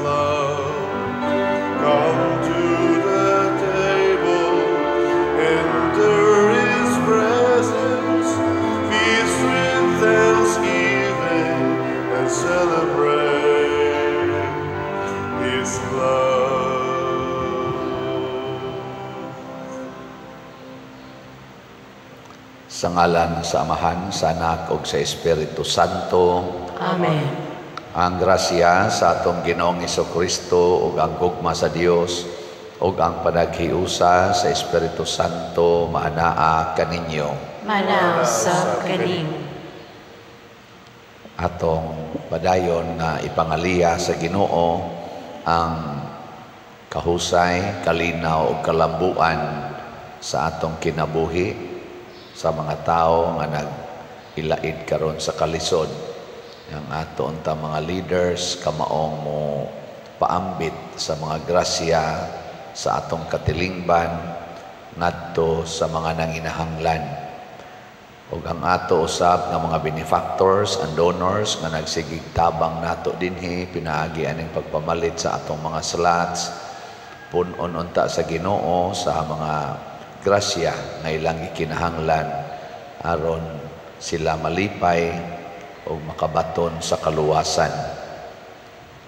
love. Come to the table, enter His presence, feast with thanksgiving, and celebrate His love. Sa ngalan sa Amahan, sa Anak, ug sa Espiritu Santo. Amen. Ang grasya sa atong Ginoong Hesukristo ug ang gugma sa Dios ug ang panaghiusa sa Espiritu Santo maanaa kaninyo. Manaw sa kaning. Atong padayon nga ipangaliya sa Ginoo ang kahusay, kalinaw ug kalambuan sa atong kinabuhi sa mga tao nga nag-ilaid karon sa kalisod. Ang ato unta mga leaders kamaong mo paambit sa mga grasya sa atong katilingban ngadto sa mga nanginahanglan. Ug ang ato usab nga mga benefactors and donors nga nagsigig tabang nato dinhi pinaagi aning pagpamalit sa atong mga slots punon unta sa Ginoo sa mga grasya nga ilang gikinahanglan aron sila malipay o makabaton sa kaluwasan.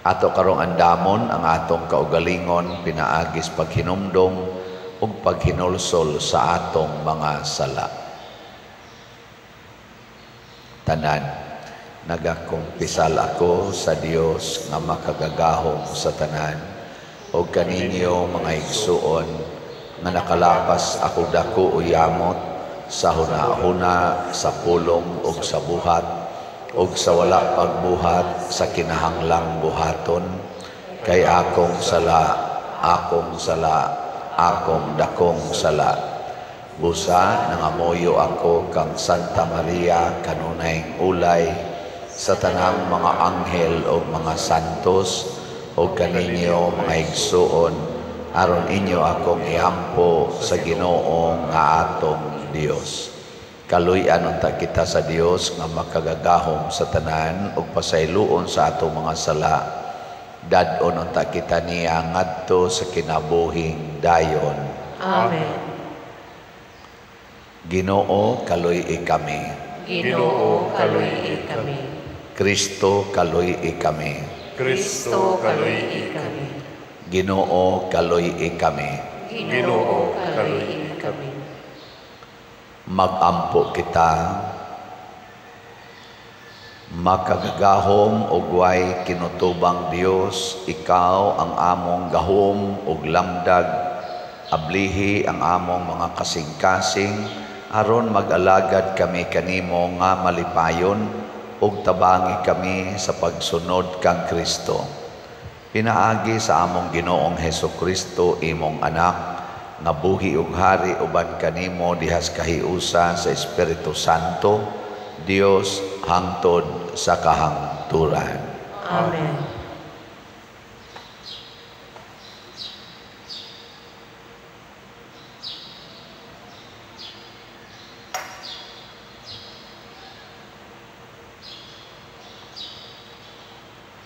Ato karong andamon ang atong kaugalingon pinaagis paghinumdom ug paghinulsol sa atong mga sala. Tanan, nagakumpisal ako sa Dios nga makagagahom sa tanan o kaninyo mga igsuon nga nakalapas ako dako uyamot sa huna-huna, sa pulong ug sa buhat ug sa wala pagbuhat sa kinahanglang buhaton kay akong sala, akong dakong sala. Busa nangamoyo ako kang Santa Maria kanunayng ulay sa tanang mga anghel o mga santos o kaninyo mga igsuon aron inyo akong ihampo sa Ginoo nga atong Dios. Kaluy-an unta kita sa Dios nga makagagahom sa tanan ug pasayloon sa atong mga sala. Dad-on unta kita niya ngadto sa kinabuhing dayon. Amen. Ginoo kaluy-i kami. Ginoo kaluy-i kami. Kristo kaluy-i kami. Kristo kaluy-i kami. Ginoo kaluy-i kami. Ginoo kaluy-i kami. Magampo kita, makagagahom ug way kinutubang Dios, ikaw ang among gahom ug lamdag, ablihi ang among mga kasing-kasing aron mag-alagad kami kanimo nga malipayon ug tabangi kami sa pagsunod kang Kristo. Pinaagi sa among Ginoong Hesukristo imong anak nga buhi ug hari uban kanimo dihas kahiusa sa Espiritu Santo, Dios hangtod sa kahangturan. Amen.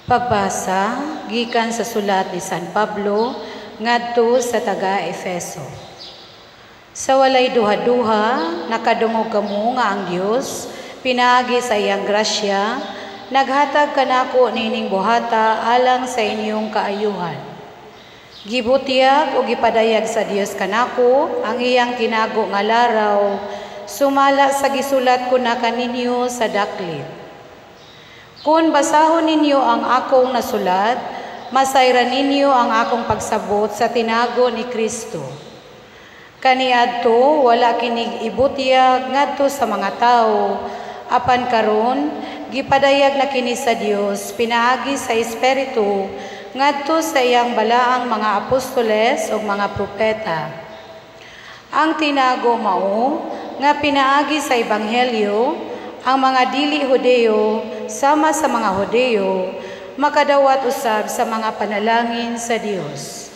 Pagbasa gikan sa sulat ni San Pablo ngadto sa taga-Efeso. Sa walay duha-duha, nakadungog kamo nga ang Dios, pinaagi sa iyang grasya, naghatag kanako nining buhata alang sa inyong kaayuhan. Gibutiag o gipadayag sa Dios kanako ang iyang tinago nga laraw, sumala sa gisulat ko na kaninyo sa daklit. Kung basahon ninyo ang akong nasulat, masayran ninyo ang akong pagsabot sa tinago ni Kristo. Kaniadto wala kinig ibutiag ngadto sa mga tao, apan karon gipadayag na kini sa Dios pinaagi sa Espiritu ngadto sa iyang balaang mga apostoles ug mga propeta. Ang tinago mao nga pinaagi sa ebanghelyo ang mga dili Hudeo sama sa mga Hudeo makadawat usab sa mga panalangin sa Dios.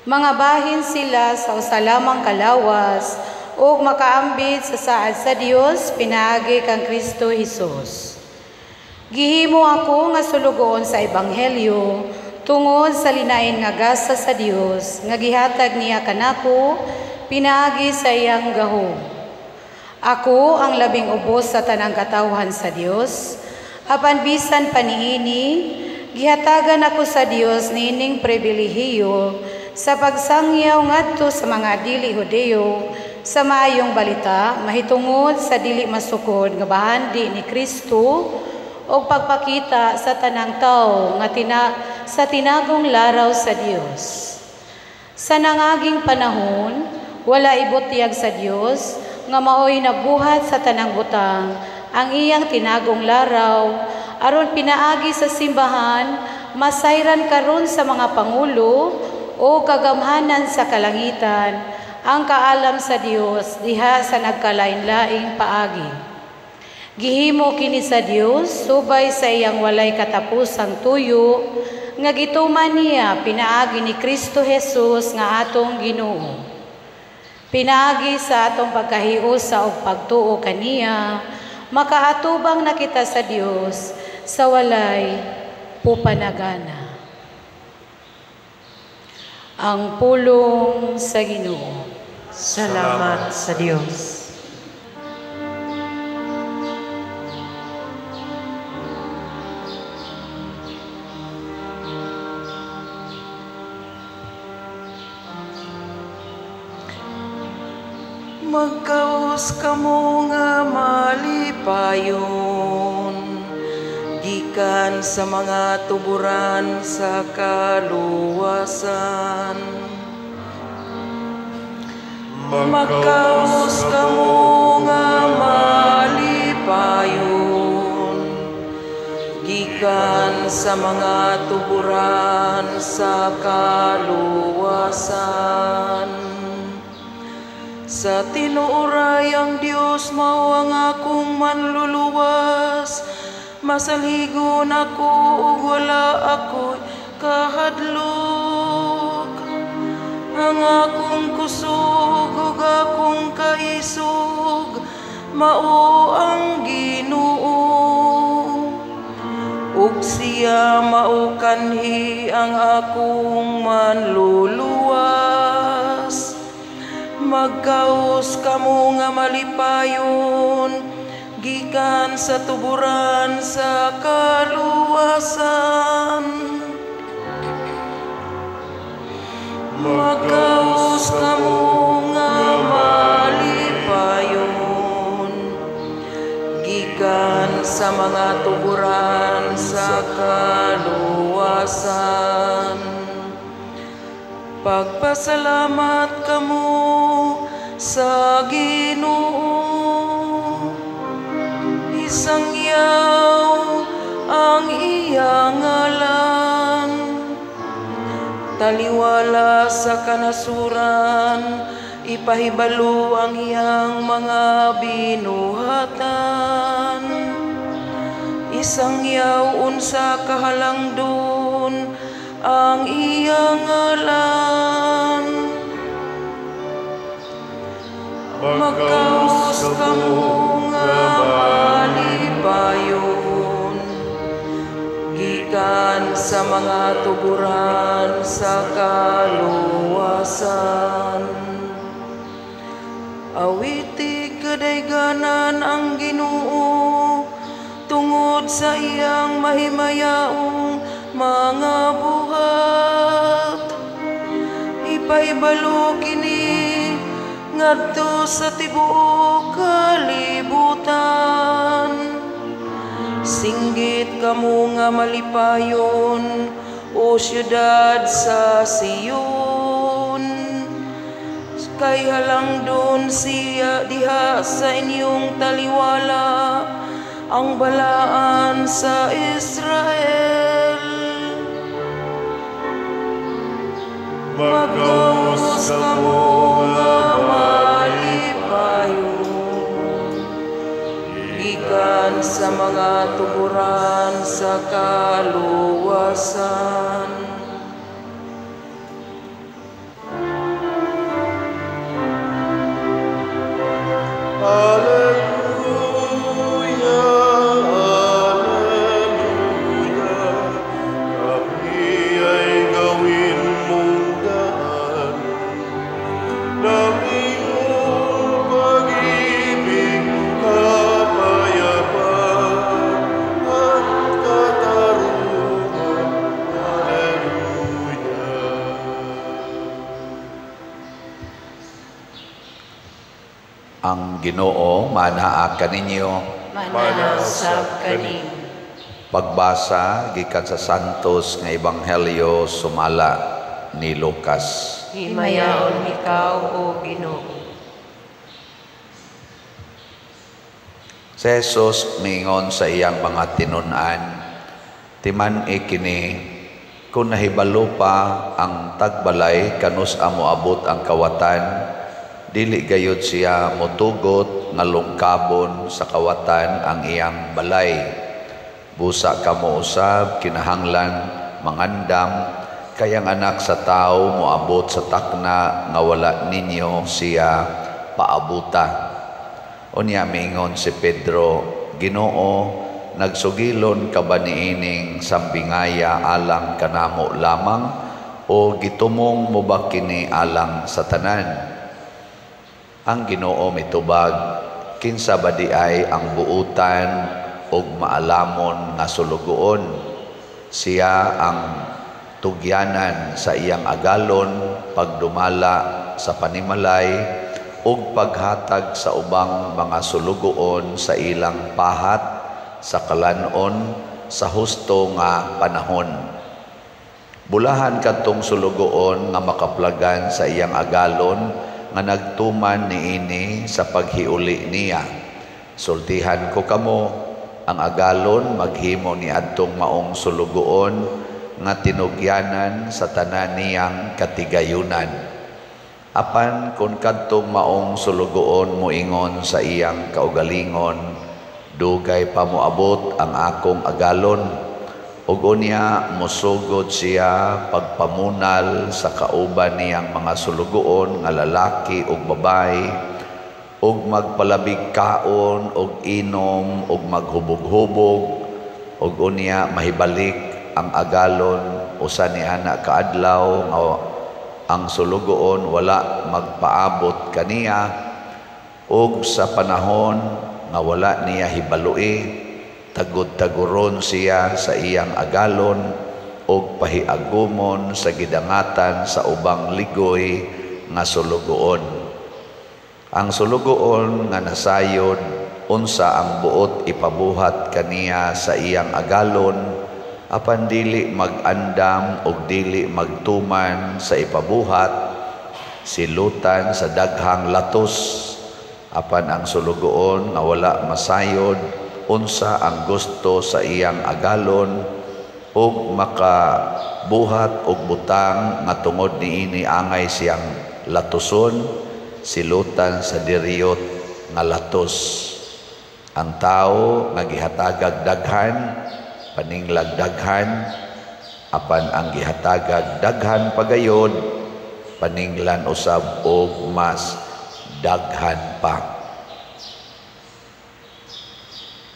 Mga bahin sila sa usa lamang kalawas ug makaambit sa saad sa Dios pinaagi kang Kristo Hesus. Gihimo ako nga sulugoon sa ebanghelyo tungod sa linain nga gasa sa Dios nga gihatag niya kanako pinaagi sa iyang gahom. Ako ang labing ubos sa tanang katawhan sa Dios, apan bisan paniini gihatagan ako sa Dios nining pribilehiyo sa pagsangyaw ngadto sa mga dili Hudeo sa maayong balita mahitungod sa dili masukod nga bahandi ni Kristo o pagpakita sa tanang tao nga sa tinagong laraw sa Dios. Sa nangaging panahon, wala ibutyag sa Dios nga maoy nabuhat sa tanang butang ang iyang tinagong laraw aron pinaagi sa simbahan masayran karon sa mga pangulo o kagamhanan sa kalangitan ang kaalam sa Dios diha sa nagkalain-laing paagi. Gihimo kini sa Dios subay sa iyang walay katapusang tuyo nga gituman niya pinaagi ni Kristo Jesus nga atong Ginoo. Pinaagi sa atong pagkahiusa og pagtuo kaniya makaatubang na kita sa Dios sa walay pupanagana. Ang pulong sa Ginoo. Salamat sa Diyos. Magkaos kamo nga malipayon, gikan sa mga tuburan sa kaluwasan. Magkaos kamo nga malipayon, gikan sa mga tuburan sa kaluwasan. Sa tinuoray ang Diyos mao ang akong manluluwas, masaligon ako ug wala ako'y kahadlok. Ang akong kusog ug akong kaisog mao ang Ginoo, ug siya mao kanhi ang akong manluluwas. Magkaos kamo nga malipayon, gikan sa tuburan sa kaluwasan. Magkaos kamo nga malipayon, gikan sa mga tuburan sa kaluwasan. Pagpasalamat kamo sa Ginoo, isangyaw ang iyang ngalan, taliwala sa kanasuran, ipahibalo ang iyang mga binuhatan. Isangyaw unsa kahalangdon ang iyang ngalan. Magkaos kamo nga malipayon, gikan sa mga tuburan sa kaluwasan. Awiti kadayganan ang Ginoo tungod sa iyang mahimayaong mga buhat. Ipaibalo kini ngadto sa tibuok kalibutan. Singgit kamo nga malipayon, o siyudad sa Sion. Kay halangdon siya diha sa inyong taliwala ang balaan sa Israel. Magkaos kamo nga malipayon, gikan sa mga tuburan sa kaluwasan. Alleluia, alleluia. Ang Ginoo manaa kaninyo. Manasab kani. Pagbasa gikan sa Santos nga Ebanghelyo sumala ni Lucas. Himayaon ikaw, O Ginoo. Si Jesus mingon sa iyang mga tinun-an, timan ikini, kung nahibalo pa ang tagbalay kanus amo abot ang kawatan, dili gayud siya motugot nga lungkabon sa kawatan ang iyang balay. Busa kamo usab kinahanglan mangandam, kayang anak sa tao moabot sa takna nga wala ninyo siya paabuta. Unya mingon si Pedro, Ginoo, nagsugilon ka ba niining sambingaya alang kanamo lamang o gitumong mo ba kini alang sa tanan? Ang Ginoo mitubag, kinsa ba di ay ang buutan og maalamon nga sulugoon? Siya ang tugyanan sa iyang agalon pagdumala sa panimalay ug paghatag sa ubang mga sulugoon sa ilang pahat sa kalanon sa husto nga panahon. Bulahan kadtong sulugoon nga makaplagan sa iyang agalon nga nagtuman niini sa paghiuli niya. Sultihan ko kamo, ang agalon maghimo ni adtong maong sulugoon nga tinugyanan sa tanan niyang katigayunan. Apan kung kadtong maong sulugoon moingon sa iyang kaugalingon, dugay pa moabot ang akong agalon, ug unya mosugod siya pagpamunal sa kauban niyang mga sulugoon nga lalaki ug babae, ug magpalabig kaon ug inom ug maghubog-hubog, ug unya mahibalik ang agalon usa niana kaadlaw nga ang sulugoon wala magpaabot kaniya, ug sa panahon nga wala niya hibalui, tagod-taguron siya sa iyang agalon ug pahiagumon sa gidangatan sa ubang ligoy nga sulugoon. Ang sulugoon nga nasayod unsa ang buot ipabuhat kaniya sa iyang agalon, apan dili mag-andam og dili magtuman sa ipabuhat, silutan sa daghang latos. Apan ang sulugoon nga wala masayod unsa ang gusto sa iyang agalon ug makabuhat og butang nga tungod niini angay siyang latuson, silutan sa diriyot nga latos. Ang tao nga gihatagag daghan paninglag daghan, apan ang gihatagag daghan pagayod, paninglan usab og mas daghan pa.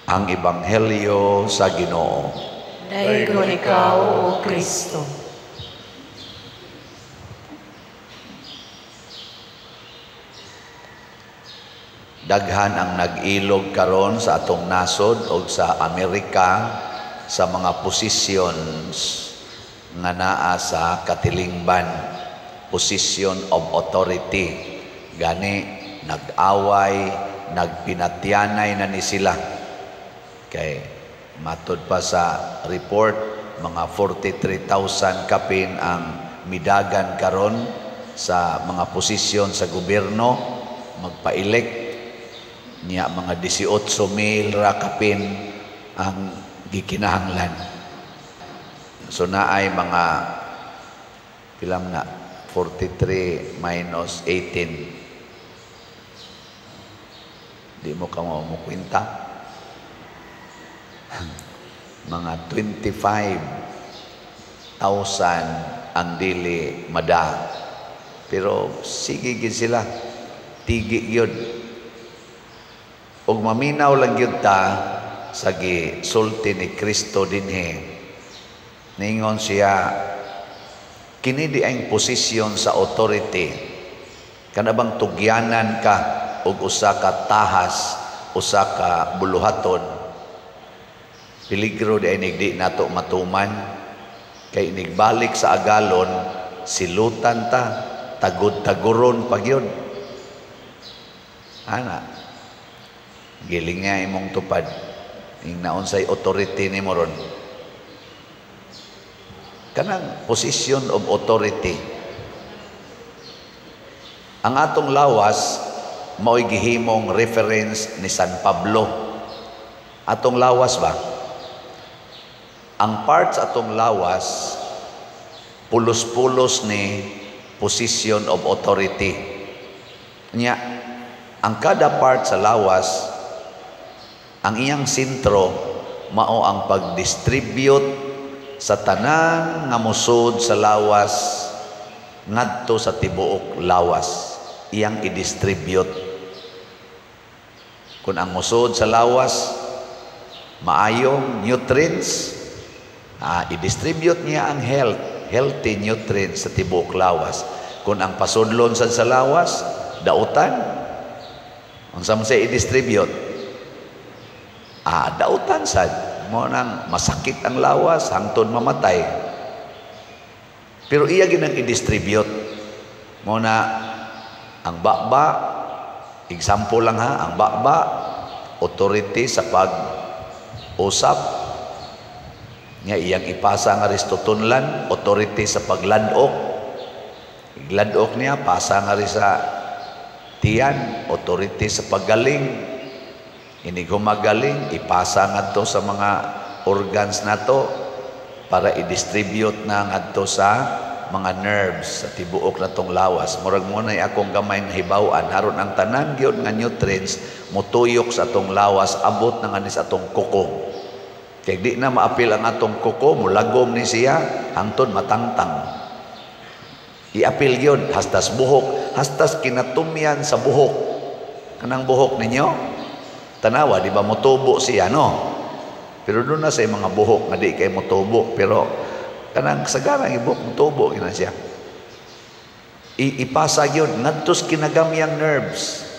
Ang Ebanghelyo sa Ginoo. Dayon ikaw, O Kristo. Daghan ang nag-ilog karon sa atong nasod o sa Amerika sa mga positions nga naa sa katilingban, position of authority. Gani nag-away, nagpinatyanay na ni sila. Kay matud pa sa report, mga 43,000 kapin ang midagan karon sa mga posisyon sa gobyerno magpa-elect niya, mga 18,000 ra kapin ang gikinahanglan. So naay mga pilam na 43 minus 18. Di mo ka mo kwenta. Mga 25,000 ang dili mada. Pero sige gid sila. Tigi gyud. Og maminaw lang gyud ta sa gisulti ni Kristo dinhi, ningon siya, kini di ang posisyon sa authority, kanabang tugyanan ka og usa ka tahas, usa ka buluhaton, peligro di ay nigdi nato matuman, kay nigbalik sa agalon, silutan ta, tagod-taguron pagyod. Ana, giling nga imong tupad. Ing naunsay authority ni mo ron. Kanang position of authority. Ang atong lawas, mao'y gihimong reference ni San Pablo. Atong lawas ba? Ang parts atong lawas, pulos-pulos ni position of authority. Nya, ang kada part sa lawas, ang iyang sentro, mao ang pag-distribute sa tanan nga musod sa lawas ngadto sa tibuok lawas. Iyang i-distribute. Kung ang musod sa lawas, maayong nutrients, i-distribute niya ang healthy nutrients sa tibuok lawas. Kung ang pasudlon sa lawas, dautan, ang samsa i-distribute, dautan sad, mo nang masakit ang lawas, hangtod mamatay. Pero iya ginang i-distribute, mo na ang bakba, example lang ha, ang bakba, authority sa pag-usap, nga iyang ipasa nga ristotunlan, authority sa pagladok. Igladok niya, pasa nga rin sa tiyan, authority sa paggaling. Ini gumagaling, ipasa nga to sa mga organs na to para i-distribute na nga to sa mga nerves sa tibuok na tong lawas. Murag mo na akong gamay nga hibawan, haron ang tanan gyud nga nutrients mutuyok sa atong lawas, abot na nga ni sa atong kuko. Kaya di na maapil ang atong kuko, mulagom ni siya, hangtod matangtang. Iapil yun, hastas buhok, hastas kinatumyan sa buhok. Kanang buhok ninyo, tanawa, di ba mutubo siya, no? Pero doon na sa mga buhok nga di kay mutubo, pero kanang sagarang ibuhok mutubo, ina siya. Ipasa yun, ngadtos kinagamyang nerves.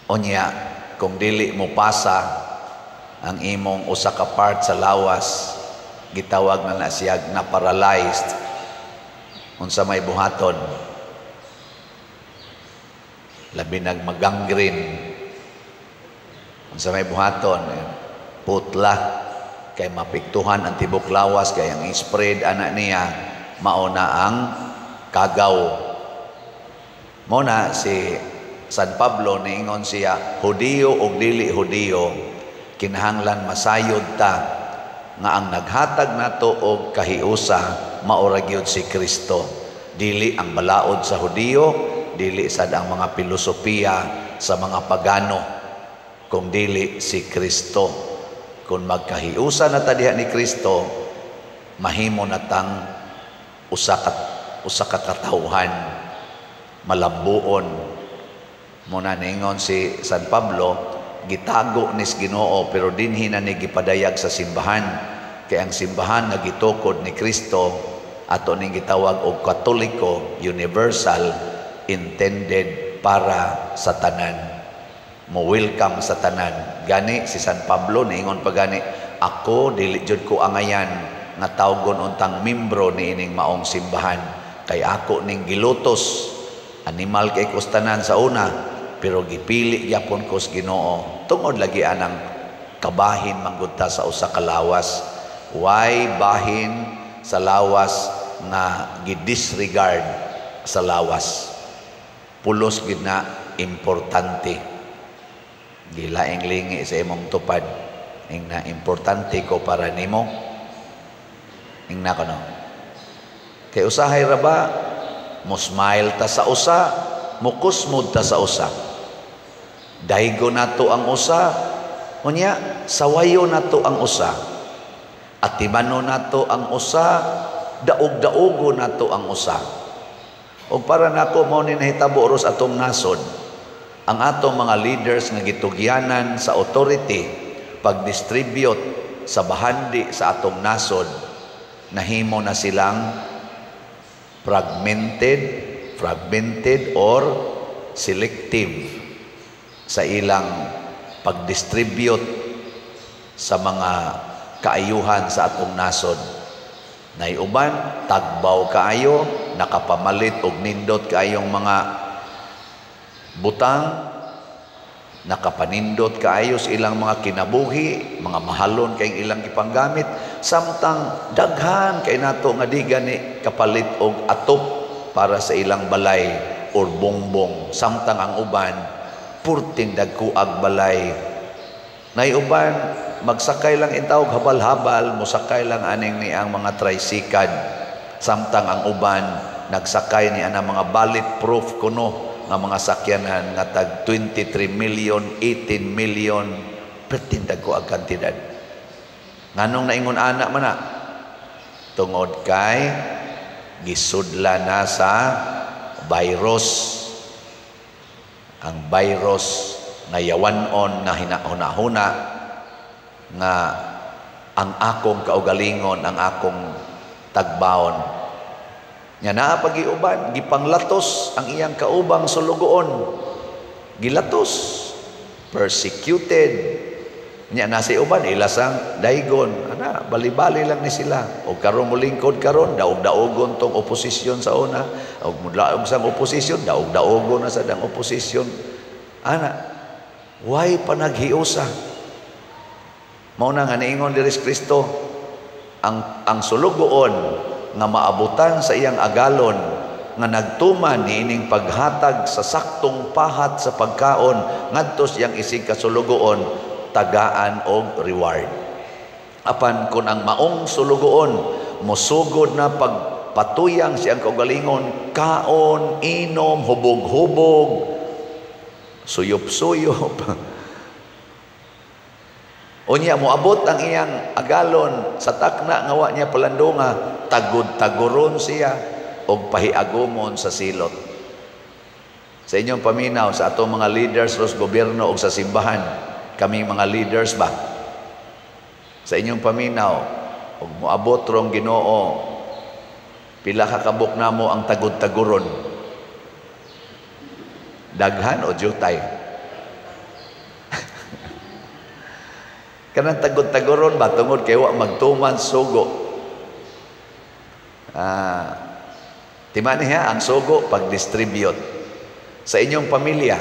Onya, kung dili mo pasa ang imong usa ka part sa lawas, gitawag na siya na paralyzed. Unsa may buhaton, labi nagmagangrene. Unsa may buhaton, putla, kay mapiktuhan ang tibok lawas, kay ang spread anak niya mauna ang kagaw. Muna si San Pablo niingon siya, Hudiyo o dili Hudiyo, kinahanglan masayod ta nga ang naghatag nato og kahiusa maura gyud si Kristo. Dili ang balaod sa Hudiyo, dili sad ang mga filosofiya sa mga pagano, kung dili si Kristo. Kung magkahiusa na ta diha ni Kristo, mahimo na tang usa ka katawhan, malambuon. Muna ningon si San Pablo, gitago nis Ginoo pero dinhi na ni gipadayag sa simbahan. Kaya ang simbahan nga gitukod ni Kristo ato ning gitawag og Katoliko, universal, intended para sa tanan. Mo welcome sa tanan. Gani si San Pablo niingon pa gani, ako dili jud ko angayan nga tawgon untang membro ni ining maong simbahan, kay ako ning gilutos, animal kay kustanan sa una, pero gipili gyapon ko sa Ginoo tungod lagi anang kabahin manggud ta sa usa ka lawas. Why bahin sa lawas nga gidisregard sa lawas? Pulos gid na importante. Gilaing lingi sa imong tupad, ing na importante ko para nimo. Ing na kono. Kay usahay ra ba mo smile ta sa usa, mo kusmod ta sa usa. Daigo nato ang usa, unya sawayo nato ang usa. Atibano nato ang usa, daog-daogo nato ang usa. Og para nako mao ni nahitabo ros atong nasod, ang atong mga leaders nga gitugyanan sa authority pag-distribute sa bahandi sa atong nasod, nahimo na silang fragmented or selective sa ilang pag-distribute sa mga kaayuhan sa atong nasod. Naiuban, tagbaw kaayo, nakapamalit og nindot kaayong mga butang, nakapanindot kaayos ilang mga kinabuhi, mga mahalon kay ilang ipanggamit, samtang daghan kay nato nga di gani kapalit og atop para sa ilang balay or bongbong, samtang ang uban purting dagkuag balay. Nay uban magsakay lang intawag habal-habal, mosakay lang aning ni ang mga tricycad, samtang ang uban nagsakay ni ana mga bulletproof kuno nga mga sakyanan nga tag 23 million, 18 million, pertindag ko ang kantidad. Nganong naingon anak man na? Tungod kay gisudla na sa virus. Ang virus nga yawanon na hinahuna nga ang akong kaugalingon, ang akong tagbaon. Nya naa pagiuban, gipanglatos ang iyang kaubang sulugoon. Gilatos, persecuted. Nya nasi uban ilasang daygon. Ana, bali-bali lang ni sila. O karon mulingkod karon, daog-daogon tong oposisyon sa una. O mudlaog sang oposisyon, daog-daogon na sa dang oposisyon. Ana, why panaghiusa? Mao na nga niingon diri sa Kristo, ang sulugoon nga maabutan sa iyang agalon nga nagtuman niining paghatag sa saktong pahat sa pagkaon ngadto siyang isig kasulugoon tagaan og reward. Apan kun ang maong sulugoon mosugod na pagpatuyang siyang kaugalingon, kaon, inom, hubog-hubog, suyop-suyop, unya moabot ang iyang agalon sa takna nga wa niya palandonga, tagod-tagoron siya og pahiagumon sa silot. Sa inyong paminaw, sa atong mga leaders sa gobyerno o sa simbahan, kaming mga leaders ba? Sa inyong paminaw, og moabot rong Ginoo, pila ka kabuk namo ang tagod-tagoron? Daghan o jutay? Kanang tagod-tagoron ba tungod kay wa magtuman sugo? Timan niya ang sugo pag-distribute sa inyong pamilya.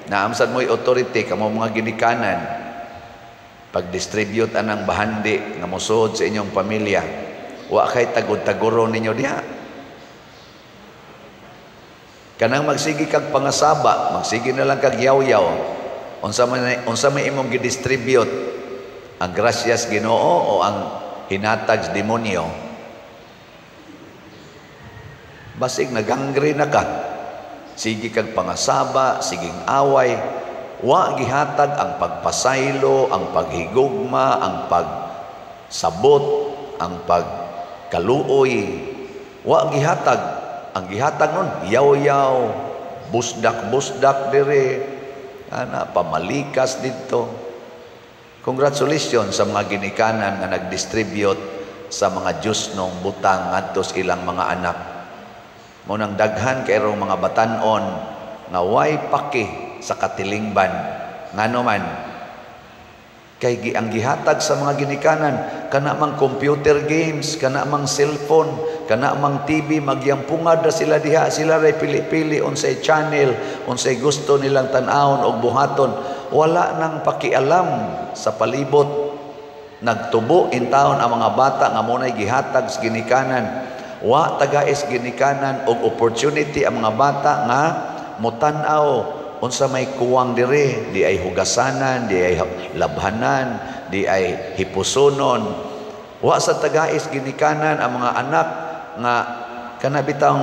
Naamsad mo'y authority kamo mga ginikanan pag-distribute anang bahandi nga mosuod sa inyong pamilya. Wa kay tagod-tagoron ninyo diha. Kanang magsigi kag pangasaba, magsigi na lang kag yaw-yaw. Unsa may imong gi-distribute? Ang gracias Ginoo o ang hinatag sa demonyo? Basig nagangri na ka, sige kag pangasaba, siging away, wa gihatag ang pagpasaylo, ang paghigugma, ang pagsabot, ang pagkaluoy, wa gihatag. Ang gihatag nun, yaw-yaw, busdak-busdak dire, pamalikas dito. Congratulations sa mga ginikanan nga nag-distribute sa mga Diyos nung butang ngadto sa ilang mga anak. Munang daghan kayrong mga batanon nga way paki sa katilingban. Ngano man kay ang gihatag sa mga ginikanan kana mang computer games, kana mang cellphone, kana mang TV, magyampungad na sila diha, sila ray pili-pili unsay channel, unsay gusto nilang tan-awon og buhaton. Wala nang pakialam sa palibot. Nagtubo in taon ang mga bata nga munay gihatag sa ginikanan. Wa tagais ginikanan og opportunity ang mga bata nga mutan-aw unsa may kuwang dire, di ay hugasanan, di ay labhanan, di ay hipusonon. Wa sa tagais ginikanan ang mga anak nga kanabitang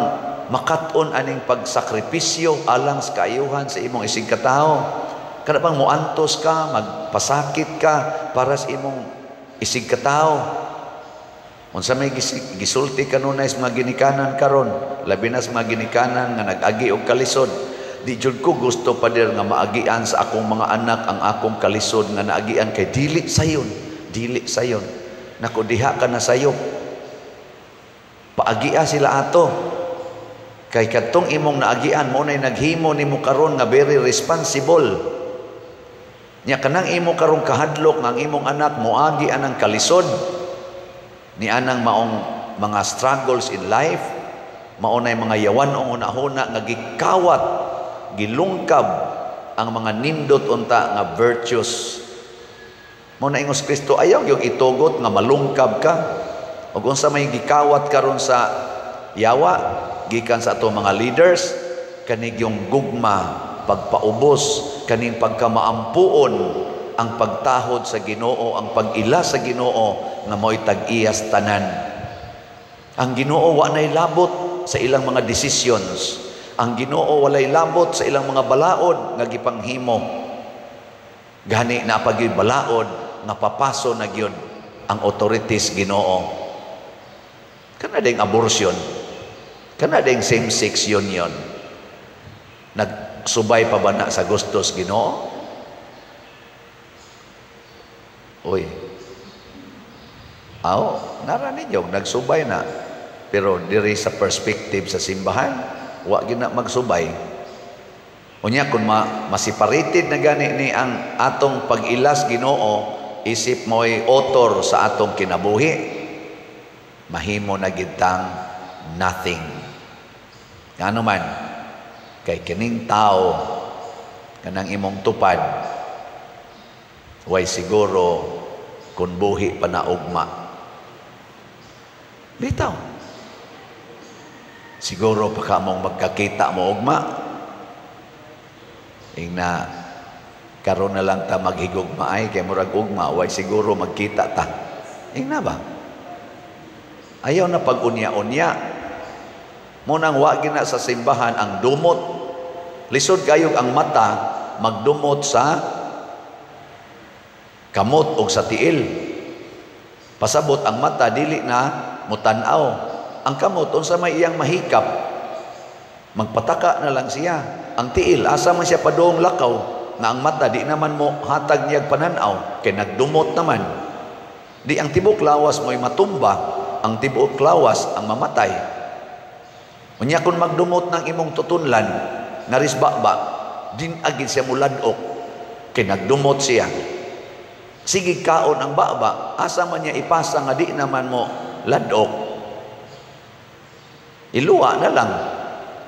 makat-on aning pagsakripisyo alang sa kaayuhan sa imong isig katawo. Kada pang muantos ka, magpasakit ka para sa imong isig katawo. Unsa may gisulti kanunay sa mga ginikanan karon, labi na sa mga ginikanan nga nag-agi og kalisod. Di jud ko gusto pa dir nga maagian sa akong mga anak ang akong kalisod nga naagian kay dili sayon, dili sayon. Nako diha ka na sayo. Paagia sila ato. Kay katong imong naagian mo nay naghimo nimo karon nga very responsible. Nya kanang imo karong kahadlok nga ang imong anak moagi anang kalisod ni anang maong mga struggles in life, maunay mga yawan o una-una nga gikawat gilungkab ang mga nindot unta nga virtues. Mo na ingos Kristo ayaw yung itugot nga malungkab ka. Ug unsa may gikawat karon sa yawa gikan sa ato mga leaders, kanig yung gugma, pagpaubos, kaning pagkamaampuon, ang pagtahod sa Ginoo, ang pag-ila sa Ginoo nga mo'y tag-iyas tanan. Ang Ginoo wa nay labot sa ilang mga decisions. Ang Ginoo walay labot sa ilang mga balaod nga gipanghimo. Gani na pagyud balaod nga papaso na gyud ang authorities Ginoo. Kana ding abortion, kana ding same-sex union. Nagsubay pa ba na sa gustos Ginoo? Uy, nara ninyo, nagsubay na. Pero diri sa perspective sa simbahan, wa gina magsubay. Unya kung maseparated na gani ni ang atong pag-ilas Ginoo, isip mo'y author sa atong kinabuhi, mahimo na gitang nothing. Ano man, kay kining tao, kanang imong tupad, way siguro kung buhi pa na ugma. Bitaw. Siguro pa ka mong magkakita mo ugma. Na karon na lang ta maghigugma ay kay murag ugma, way siguro magkita ta. Na ba? Ayaw na pag-unya-unya. Munang wa gina sa simbahan ang dumot. Lisod kayog ang mata magdumot sa kamot o sa tiil. Pasabot ang mata dili na mutanaw. Ang kamot unsa may iyang mahikap, magpataka na lang siya. Ang tiil asa man siya padung lakaw na ang mata di naman mo hatag niyag pananaw kay nagdumot naman. Di ang tibok lawas mo'y matumba, ang tibok lawas ang mamatay. Unya kung magdumot ng imong tutunlan narisbakba, din agid siya muladok kay nagdumot siya. Sige kaon ang baba, asa man niya ipasa nga di naman mo ladok. Iluwa na lang.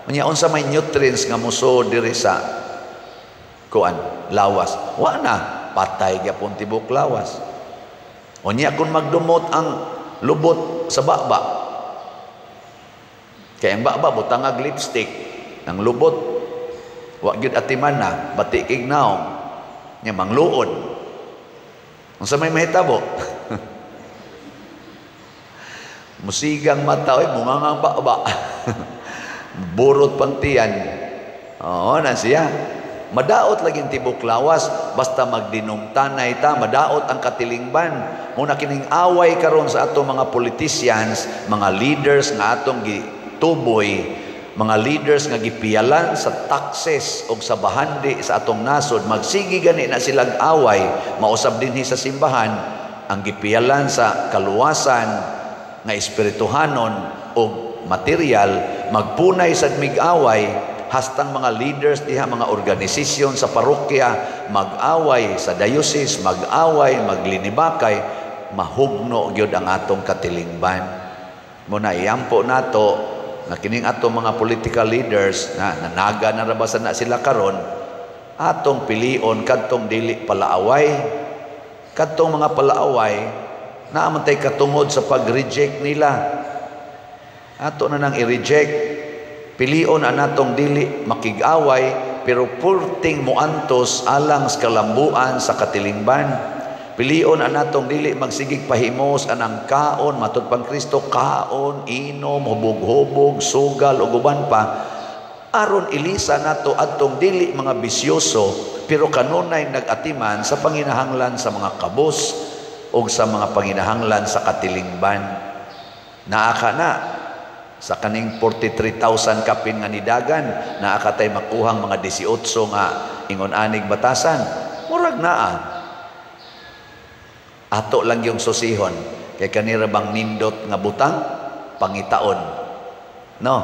Unya unsa may nutrients nga muso diri sa kuan lawas. Wa na, patay gyapon tibok lawas. Unya kung magdumot ang lubot sa baba, kay ang baba butangag lipstick, ang lubot wa gyud atiman na, bati kig naong nya mangluod. Unsa may mahitabo? Musigang mata oy mungangang baba. Burot pang tiyan. Oo na siya. Madaot laging tibok lawas basta magdinungtanay ta, madaot ang katilingban. Muna kining away karon sa atong mga politicians, mga leaders nga atong gituboy, mga leaders nga gipiyalan sa taxes o sa bahandi sa atong nasod, magsigi gani na silang away, mausab dinhi sa simbahan, ang gipiyalan sa kaluwasan nga espirituhanon o material, magpunay sa mig-away, hastang mga leaders diha, mga organisasyon sa parokya, mag-away sa diocese, mag-away, maglinibakay, mahugno gyud ang atong katilingban. Muna iyampo nato na kining atong mga political leaders na nanaga na rabasan na sila karon, atong pilion kadtong dili palaaway, kadtong mga palaaway naamantay katungod sa pag-reject nila. Ato na nang i-reject. Pilion na natong dili makig-away pero purting muantos alang sa kalambuan sa katilingban. Pilion na natong dili magsigig pahimos anang kaon matud pang Kristo, kaon, inom, hubog-hubog, sugal o guban pa, aron ilisa nato adtong dili mga bisyoso pero kanunay nag-atiman sa panginahanglan sa mga kabos o sa mga panginahanglan sa katilingban. Naaka na sa kaning 43,000 kapin nga nidagan, naaka tay makuhang mga 18 nga ingon anig batasan. Murag naa. Ato lang yung susihon kay kanira bang nindot nga butang pangitaon. No.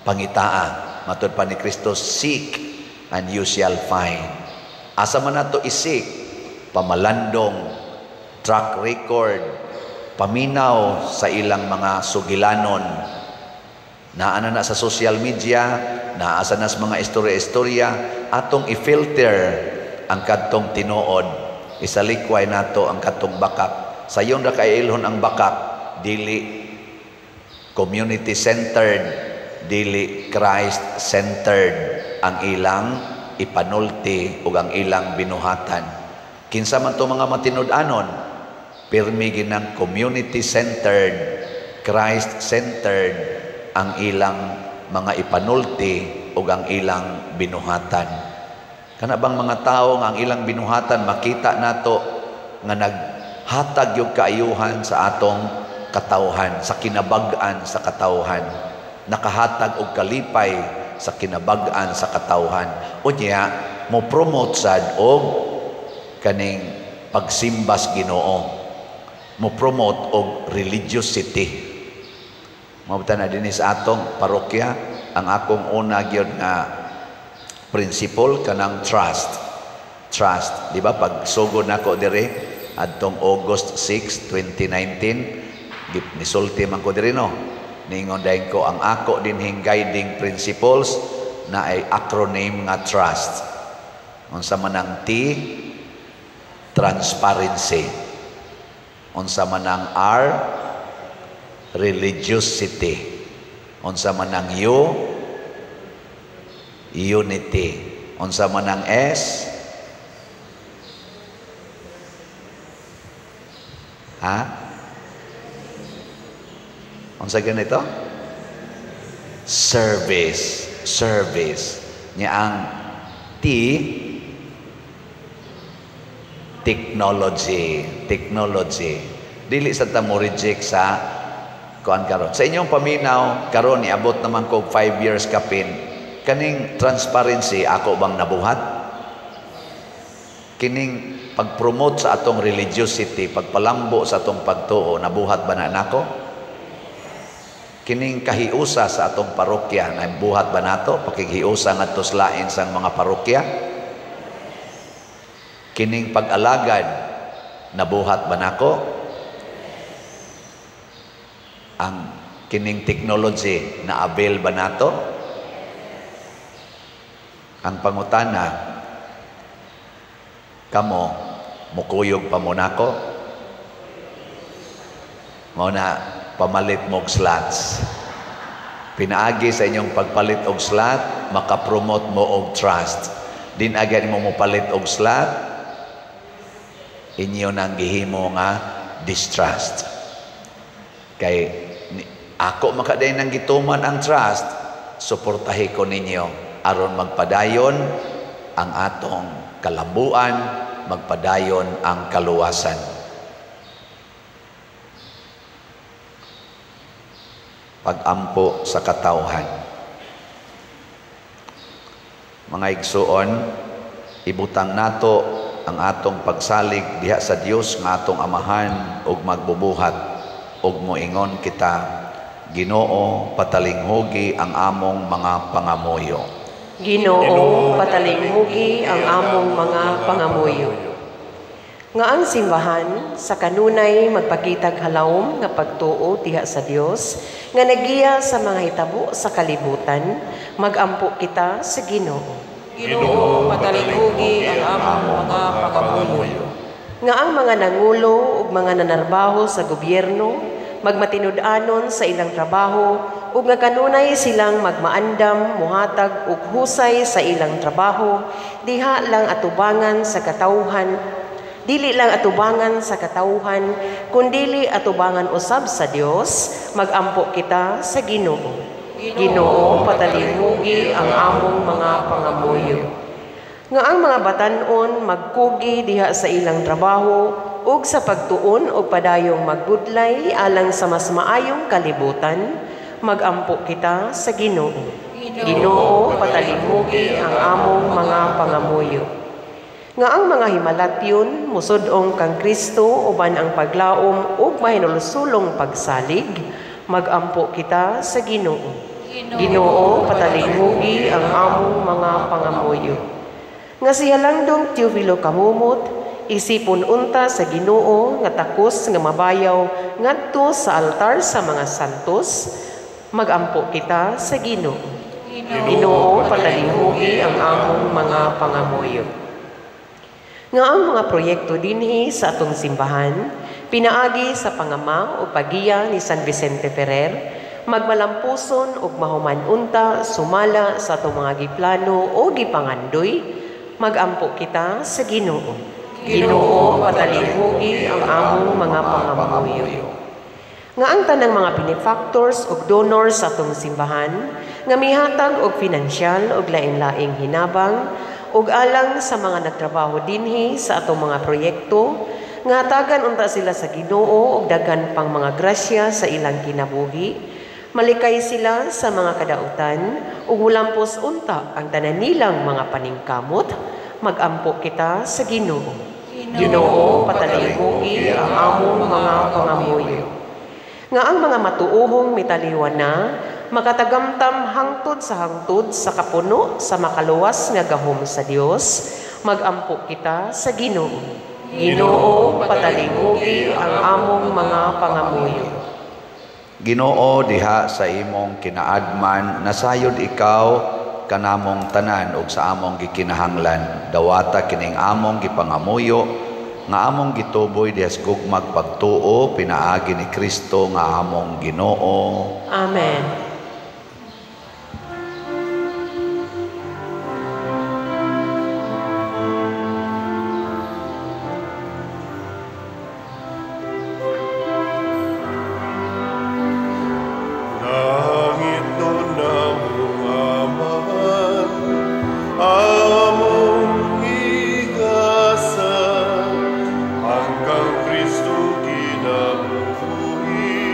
Pangitaa. Matud pa ni Kristo, seek and you shall find. Asa man nato isik? Pamalandong, track record, paminaw sa ilang mga sugilanon. Naa na sa social media, naa sa nas mga istorya-istorya, atong i-filter ang kadtong tinuod. Isalikway nato ang kadtong bakak. Sayon ra kailhon ang bakak, dili community-centered, dili Christ-centered ang ilang ipanulti ug ang ilang binuhatan. Kinsa man to mga matinud-anon, pirmi ginang community-centered, Christ-centered ang ilang mga ipanulti ug ang ilang binuhatan. Kana bang mga tao nga ang ilang binuhatan makita nato nga naghatag yung kaayuhan sa atong katawhan, sa kinabag-an sa katawhan, nakahatag og kalipay sa kinabag-an sa katawhan. Unya mo promote sad og kaning pagsimbas Ginoo, mo promote og religiosity. Mabutan na din sa atong parokya, ang akong una gyud nga principle kanang trust. Trust, di ba? Pag sugod nako dire adtong August 6, 2019, nisulti man ko dire no. Ningon dayon ko ang ako dinhing guiding principles na ay acronym nga trust. Unsa man ang T, transparency. Unsa man ang R, religiosity. Unsa man ang U, unity. Unsa man ang S, unsa ganito? Service. Service. Nya ang T, technology. Technology. Dili sa ta mo reject sa kuan karon. Sa inyong paminaw karon niabot naman ko 5 years kapin. Kaning transparency ako bang nabuhat? Kining pag-promote sa atong religiosity, pagpalambo sa atong pagtuo, nabuhat ba na nako? Kining kahiusa sa atong parokya, nabuhat ba nato? Pakighiusa ngadto sa lain sang mga parokya? Kining pag-alagad, nabuhat ba nako? Ang kining technology na avail ba nato? Ang pangutana, kamo mukuyog pa mo nako? Mao na pamalit mo og slots. Pinaagi sa inyong pagpalit og slot, makapromote mo og trust. Din agad mo palit og slot, inyo nang gihimo nga distrust. Kay ako makaday nang gituman ang trust, suportahi ko ninyo aron magpadayon ang atong kalabuan, magpadayon ang kaluwasan. Pag-ampo sa katawhan. Mga igsuon, ibutang nato ang atong pagsalig diha sa Dios nga atong amahan ug magbubuhat ug moingon kita, Ginoo, patalinghugi ang among mga pangamuyo. Ginoo, patalinghugi ang among mga pangamuyo. Nga ang simbahan sa kanunay magpakitag halawom nga pagtuo diha sa Dios nga nagiya sa mga hitabo sa kalibutan, magampo kita sa Ginoo. Ginoo, patalinghugi ang among mga pangamuyo. Nga ang mga nangulo ug mga nanarbaho sa gobyerno magmatinud-anon sa ilang trabaho ug nga kanunay silang magmaandam muhatag og husay sa ilang trabaho, diha lang atubangan sa katawhan, dili lang atubangan sa katawhan, kundili atubangan usab sa Dios, magampo kita sa Ginoo. Ginoo, patalinghugi ang among mga pangamuyo. Nga ang mga batan-on magkugi diha sa ilang trabaho ug sa pagtuon o padayong magbudlay alang sa mas maayong kalibutan, magampo kita sa Ginoo. Ginoo, patalinghugi ang among mga pangamuyo. Nga ang mga himalatyon musud-ong kang Kristo uban ang paglaom ug mahinulsulong pagsalig, magampo kita sa Ginoo. Ginoo, patalinghugi ang among mga pangamuyo. Nga si Halandong Teofilo Kamumot, isipon unta sa Ginoo nga takos nga mabayaw ngadto sa altar sa mga santos, Magampo kita sa Ginoo. Ginoo, patalinghugi ang among mga pangamuyo. Nga ang mga proyekto dinhi sa atong simbahan, pinaagi sa pangama o pagiya ni San Vicente Ferrer, magmalampuson og mahuman unta sumala sa atong mga giplano o gipangandoy, magampo kita sa Ginoo. Ginoo, patalinghugi ang among mga pangamuyo. Nga ang tanang mga benefactors ug donors sa atong simbahan, nga mihatag og pinansyal og lain-laing hinabang, ug alang sa mga nagtrabaho dinhi sa atong mga proyekto, nga hatagan unta sila sa Ginoo og daghan pang mga grasya sa ilang kinabuhi, malikay sila sa mga kadautan, ug mulampos unta ang tanan nilang mga paningkamot, magampo kita sa Ginoo. Ginoo, patalinghugi ang among mga pangamuyo. Nga ang mga matuohong mitaliwan na, makatagamtam hangtod sa kapuno sa makaluwas nga gahom sa Dios, magampo kita sa Ginoo. Ginoo, patalinghugi ang among mga pangamuyo. Ginoo, diha sa imong kinaadman, nasayod ikaw kanamong tanan ug sa among gikinahanglan, dawata kining among gipangamuyo, nga among gituboy dihas gugmag pagtuo, pinaagi ni Kristo nga among Ginoo. Amen. Langit nun among amahan, among igasan, hanggang Kristo kinabuhi,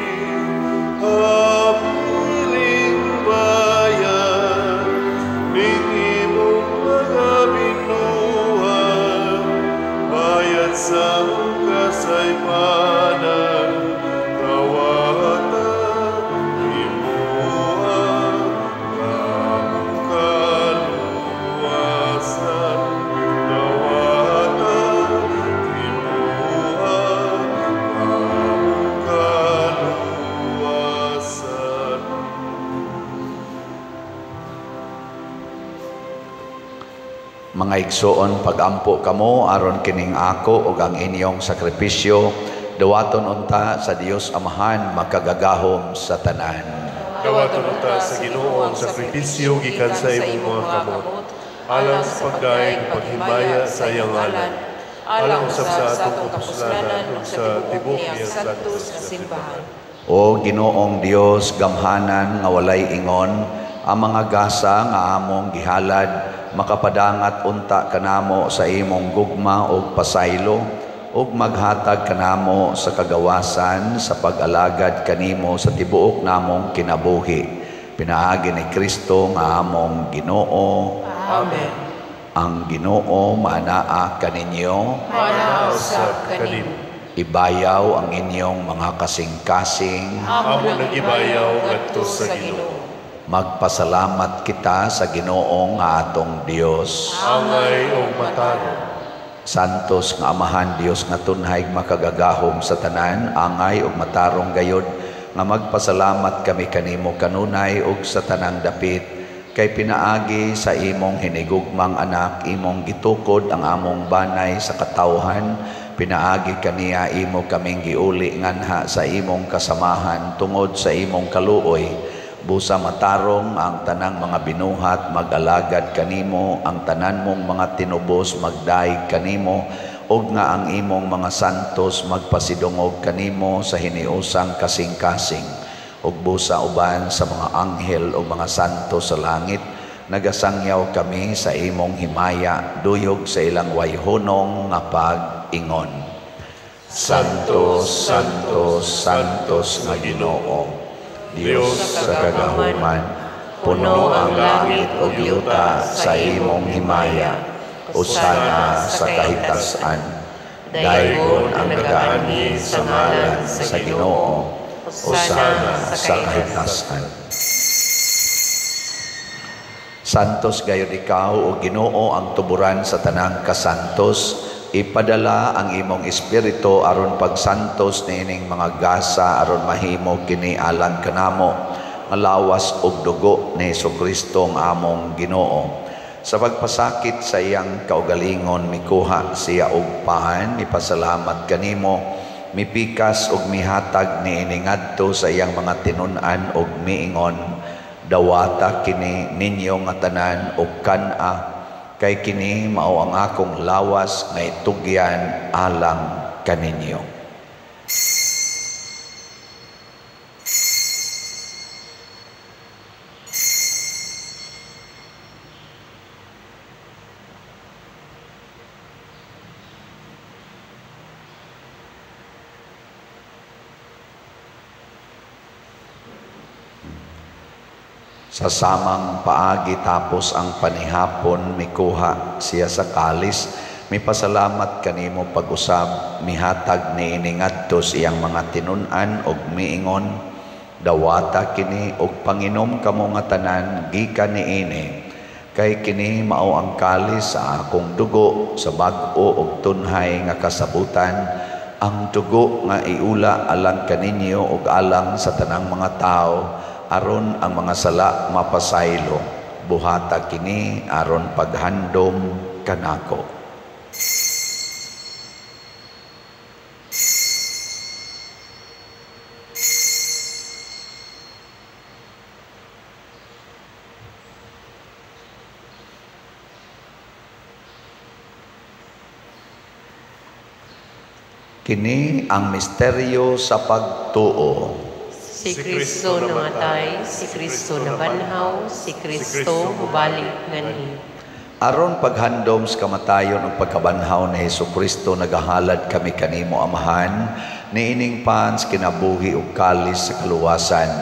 hamuling bayan, ning imong mga binuhan, bayad sa kasaypanan, tawatan, imuha, among kaluwasan, tawatan, imuha, among kaluwasan. Mga igsoon, pagampo kamo aron kining ako ug ang inyong sakripisyo, dawaton unta sa Dios Amahan makagagahom sa tanan. Dawaton unta sa Ginoo ang sakripisyo gikan sa imong mga kamot, alang sa pagdaig paghimaya sa iyang ngalan, alang usab sa atong kapuslanan ug sa tibok niyang santos nga simbahan. O Ginoong Dios gamhanan nga walay ingon, ang mga gasa nga among gihalad makapadangat unta kanamo sa imong gugma ug pasaylo, ug maghatag kanamo sa kagawasan sa pag-alagad kanimo sa tibuok namong kinabuhi. Pinaagi ni Kristo nga among Ginoo. Amen. Ang Ginoo manaa kaninyo, Manausap kanin. ibayaw ang inyong mga kasing-kasing. Amo nagibayaw ngadto sa Ginoo. Magpasalamat kita sa Ginoo nga atong Dios. Angay o matano. Santos nga Amahan Dios nga tunhay makagagahom sa tanan, angay ug matarong gayod nga magpasalamat kami kanimo kanunay ug sa tanang dapit, kay pinaagi sa imong hinigugmang anak, imong gitukod ang among banay sa katawhan, pinaagi kaniya imo kaming giuli nganha sa imong kasamahan tungod sa imong kaluoy. Busa matarong ang tanang mga binuhat mag-alagad kanimo, ang tanan mong mga tinubos magdaig kanimo, ug nga ang imong mga santos magpasidungog kanimo sa hiniusang kasing-kasing, ug busa uban sa mga anghel ug mga santos sa langit, nagasangyaw kami sa imong himaya, duyog sa ilang wayhonong nga pag-ingon. Santos, Santos, Santos nga Ginoo, Dios sa kagahuman, puno ang langit o yuta sa imong himaya, usana sa kahitasan, daygon ang nagaani sa ngalan sa Ginoo, usana sa kahitasan. Santos gayud ikaw o Ginoo ang tuburan sa tanang kasantos, ipadala ang imong espiritu aron pagsantos niining mga gasa aron mahimo kini alang kanamo, nga lawas ug dugo ni Hesukristo ang among Ginoo. Sa pagpasakit sa iyang kaugalingon mikuha siya og pahan, mipasalamat kanimo, mipikas ug mihatag niini ngadto sa iyang mga tinun-an ug miingon, dawata kini ninyo nga tanan ug kan-a, kay kini mao ang akong lawas nga itugyan alang kaninyo. Sa samang paagi tapos ang panihapon, mikuha siya sa kalis, mipasalamat kanimo pag-usab, mihatag niini ngadto iyang mga tinun-an ug miingon, dawata kini ug panginom kamo nga tanan gikan niini, kay kini mao ang kalis sa akong dugo sa bag-o ug tunhay nga kasabutan, ang dugo nga iula alang kaninyo ug alang sa tanang mga tao, aron ang mga sala mapasaylo, buhata kini aron paghandom kanako. Kini ang misteryo sa pagtuo. Si Kristo namatay, si Kristo nabanhaw, si Kristo mubalik nganhi. Aron paghandom sa kamatayon ug pagkabanhaw ni Hesukristo, nagahalad kami kanimo Amahan, niining pans kinabuhi ug kalis sa kaluwasan.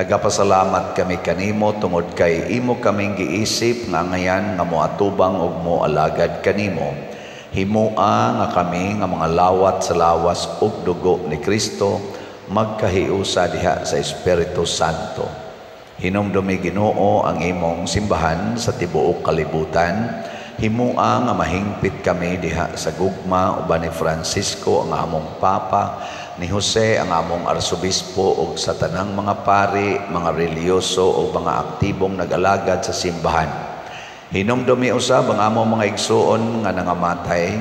Nagapasalamat kami kanimo tungod kay imo kaming giisip nga ngayan nga moatubang ug moalagad kanimo. Himua nga kami nga mga lawat sa lawas ug dugo ni Kristo, magkahiusa diha sa Espiritu Santo. Hinumdumi Ginoo ang imong simbahan sa tibuok kalibutan. Himua nga mahingpit kami diha sa gugma uban ni Francisco ang among Papa, ni Jose ang among Arsobispo ug sa tanang mga pari, mga reliyoso ug mga aktibong nag-alagad sa simbahan. Hinumdumi usab ang among mga igsuon nga nangamatay,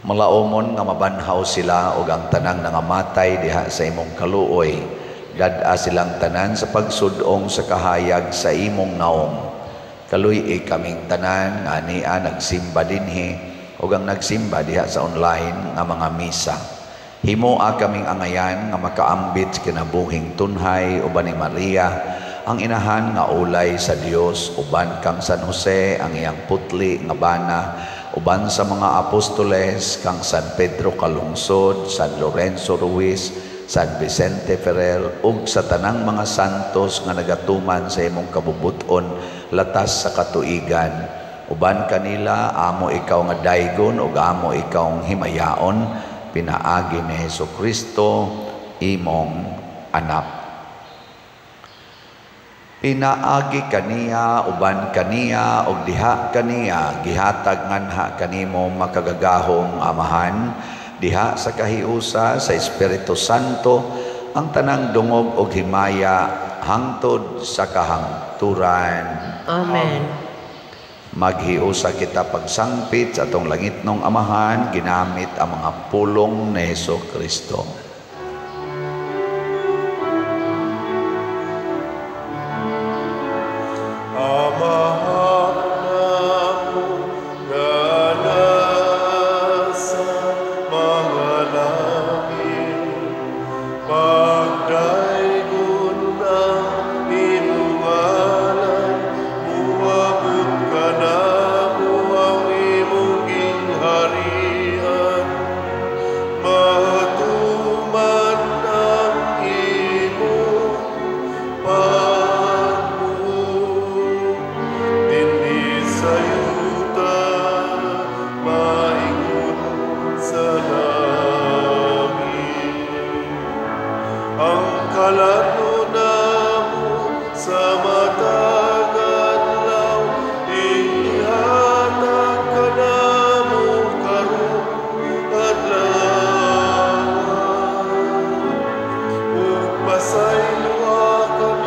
malaumon nga mabanhaw sila ug ang tanang nangamatay diha sa imong kaluoy. Dad-a silang tanan sa pagsudong sa kahayag sa imong naong. Kaluy kaming tanan nga ania nagsimba dinhi ug ang nagsimba diha sa online nga mga misa. Himoa kaming angayan nga makaambit kinabuhing tunhay uban ni Maria, ang inahan nga ulay sa Dios, uban kang San Jose ang iyang putli nga bana, uban sa mga apostoles kang San Pedro Kalungsod, San Lorenzo Ruiz, San Vicente Ferrer, ug sa tanang mga santos nga nagatuman sa imong kabubuton latas sa katuigan. Uban kanila, amo ikaw nga daygon ug amo ikaw himayaon, pinaagi ni Hesukristo, imong anak. Pinaagi kaniya, uban kaniya, ug diha kaniya, gihatag nganha kanimo makagagahong Amahan, diha sa kahiusa sa Espiritu Santo, ang tanang dungog ug himaya hangtod sa kahangturan. Amen. Maghiusa kita pagsangpit sa atong langitnong Amahan, ginamit ang mga pulong ni Hesukristo. Pasay luwa kami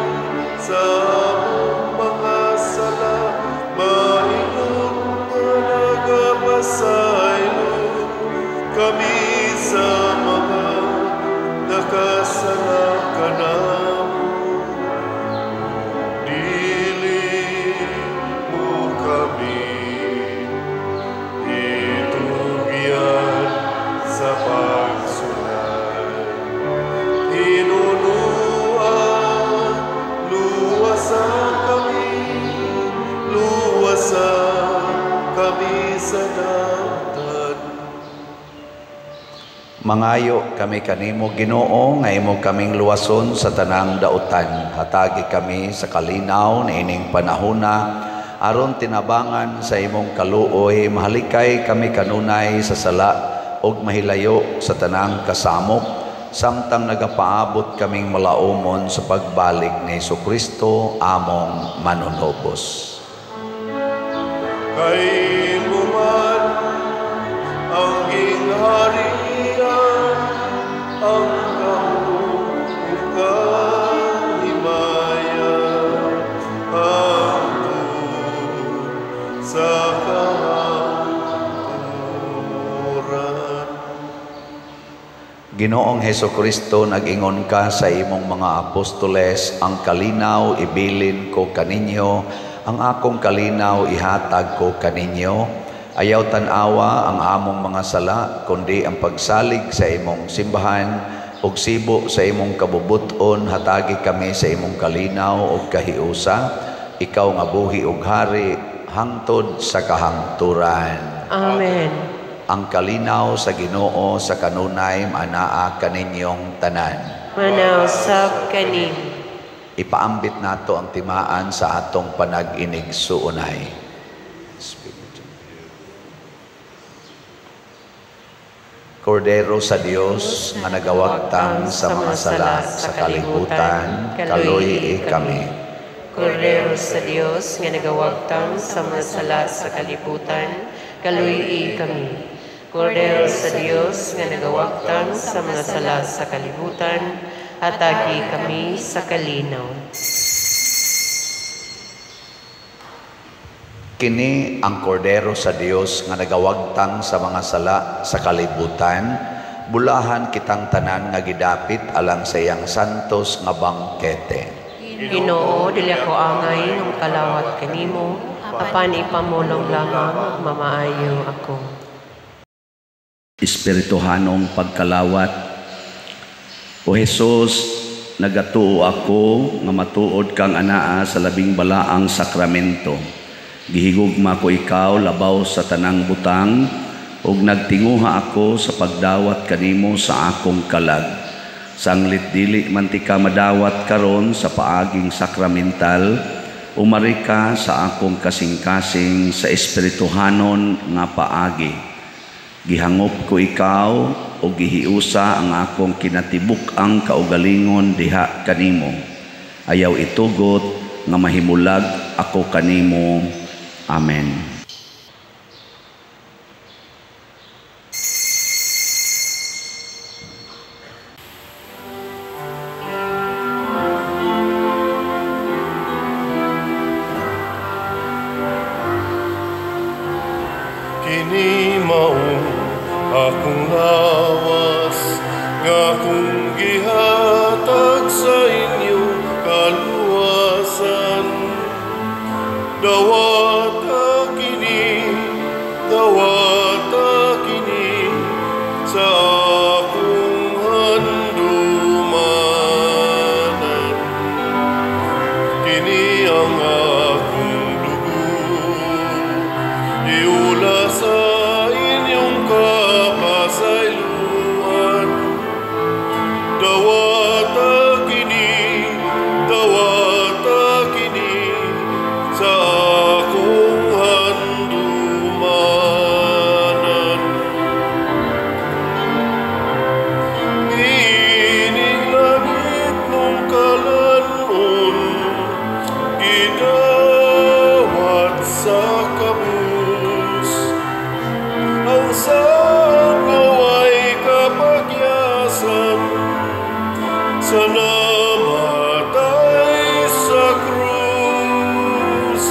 Mangayo kami kanimo Ginoo nga imo kaming luwason sa tanang dautan. Hatagi kami sa kalinaw na ining panahona aron tinabangan sa imong kaluoy. Mahalikay kami kanunay sa sala ug mahilayo sa tanang kasamok samtang nagapaabot kaming malaumon sa pagbalik ni Jesucristo among manunobos. Kay man ang gingharian, ang kahimayan, hangtod sa kahangturan. Ginoong Jesucristo, nag-ingon ka sa imong mga apostoles, ang kalinaw ibilin ko kaninyo, ang akong kalinaw ihatag ko kaninyo. Ayaw tanawa ang among mga sala, kundi ang pagsalig sa imong simbahan, ug sibo sa imong kabubuton. Hatagi kami sa imong kalinaw ug kahiusa, ikaw nga buhi ug hari, hangtod sa kahangturan. Amen. Ang kalinaw sa Ginoo sa kanunay manaa kaninyong tanan. Manausap kaning. Ipaambit nato ang timaan sa atong panag-inig suunay. Kordero sa Dios nga nagawagtang sa mga sala sa kalibutan, kaluy kami. Kordero sa Dios nga nagawagtang sa mga sala sa kalibutan, kaluy kami. Kordero sa Dios nga nagawagtang sa mga sala sa kalibutan, hatagi kami sa kalinaw. Kini ang kordero sa Dios nga nagawagtang sa mga sala sa kalibutan, bulahan kitang tanan nga gidapit alang sa iyang santos nga bangkete. Ginoo, dili ako angay ng kalawat kanimo, apan ipamulong lamang mamaayo ako. Espirituhanong pagkalawat. O Jesus, nagatuo ako nga matuod kang anaa sa labing balaang sakramento. Gihigugma ko ikaw labaw sa tanang butang ug nagtinguha ako sa pagdawat kanimo sa akong kalag. Sanglit dili man ti ka madawat karon sa paaging sakramental, umari ka sa akong kasing-kasing sa espirituhanon nga paagi. Gihangop ko ikaw ug gihiusa ang akong kinatibuk-ang kaugalingon diha kanimo. Ayaw itugot nga mahimulag ako kanimo. Amen. Kini maong akong lawas, nga kung gihatag sa inyo kaluwasan. Dawata kini sa akong handumanan. Kini ang akong dugo, iula sa inyong kapasayloan. Dawata kini sa akong handumanan. Ining langit mong kalanon, gidawat sa kabus. Ang sangaway kapagyasan sa namatay sa krus.